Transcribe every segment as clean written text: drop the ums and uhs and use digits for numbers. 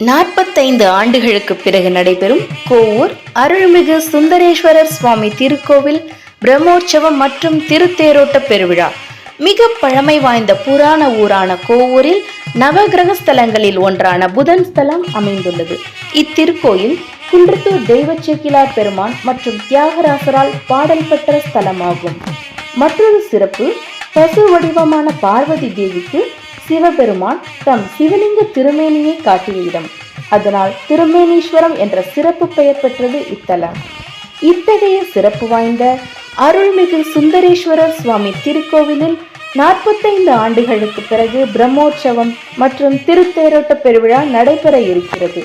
45 ஆண்டுகளுக்கு பிறகு நடைபெறும் கோவூர் அருள்மிகு சுந்தரேஸ்வரர் சுவாமி திருக்கோவில் பிரம்மோற்சவம் மற்றும் திருத்தேரோட்ட பெருவிழா. மிக பழமை வாய்ந்த புராண ஊரான கோவூரில் நவகிரக ஸ்தலங்களில் ஒன்றான புதன் ஸ்தலம் அமைந்துள்ளது. இத்திருக்கோயில் குன்றத்தூர் தெய்வ சேக்கிழார் பெருமான் மற்றும் தியாகராசரால் பாடல் பெற்ற ஸ்தலமாகும். மற்றொரு சிறப்பு, பசு வடிவமான பார்வதி தேவிக்கு சிவபெருமான் தம் சிவலிங்க திருமேனியை காட்டிய இடம். அதனால் திருமேனீஸ்வரம் என்ற சிறப்பு பெயர் பெற்றது இத்தலம். இத்தகைய சிறப்பு வாய்ந்த அருள்மிகு சுந்தரேஸ்வரர் சுவாமி திருக்கோவிலில் 45 ஆண்டுகளுக்கு பிறகு பிரம்மோற்சவம் மற்றும் திருத்தேரோட்ட பெருவிழா நடைபெற இருக்கிறது.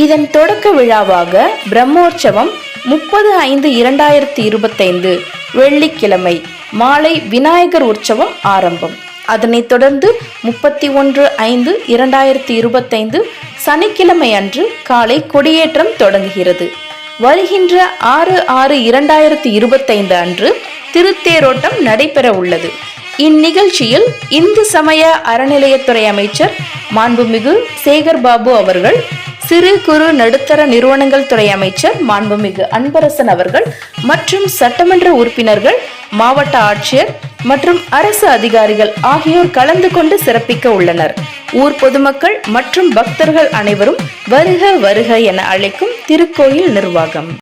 இதன் தொடக்க விழாவாக பிரம்மோற்சவம் 30/5/2025 வெள்ளிக்கிழமை மாலை விநாயகர் உற்சவம் ஆரம்பம். அதனைத் தொடர்ந்து 31/5/2025 சனிக்கிழமை அன்று காலை கொடியேற்றம் தொடங்குகிறது. வருகின்ற 6/6/2025 அன்று திருத்தேரோட்டம் நடைபெற உள்ளது. இந்நிகழ்ச்சியில் இந்து சமய அறநிலையத்துறை அமைச்சர் மாண்புமிகு சேகர் பாபு அவர்கள், சிறு குறு நடுத்தர நிறுவனங்கள் துறை அமைச்சர் மாண்புமிகு அன்பரசன் அவர்கள் மற்றும் சட்டமன்ற உறுப்பினர்கள், மாவட்ட ஆட்சியர் மற்றும் அரசு அதிகாரிகள் ஆகியோர் கலந்து கொண்டு சிறப்பிக்க உள்ளனர். ஊர் பொதுமக்கள் மற்றும் பக்தர்கள் அனைவரும் வருக வருக என அழைக்கும் திருக்கோயில் நிர்வாகம்.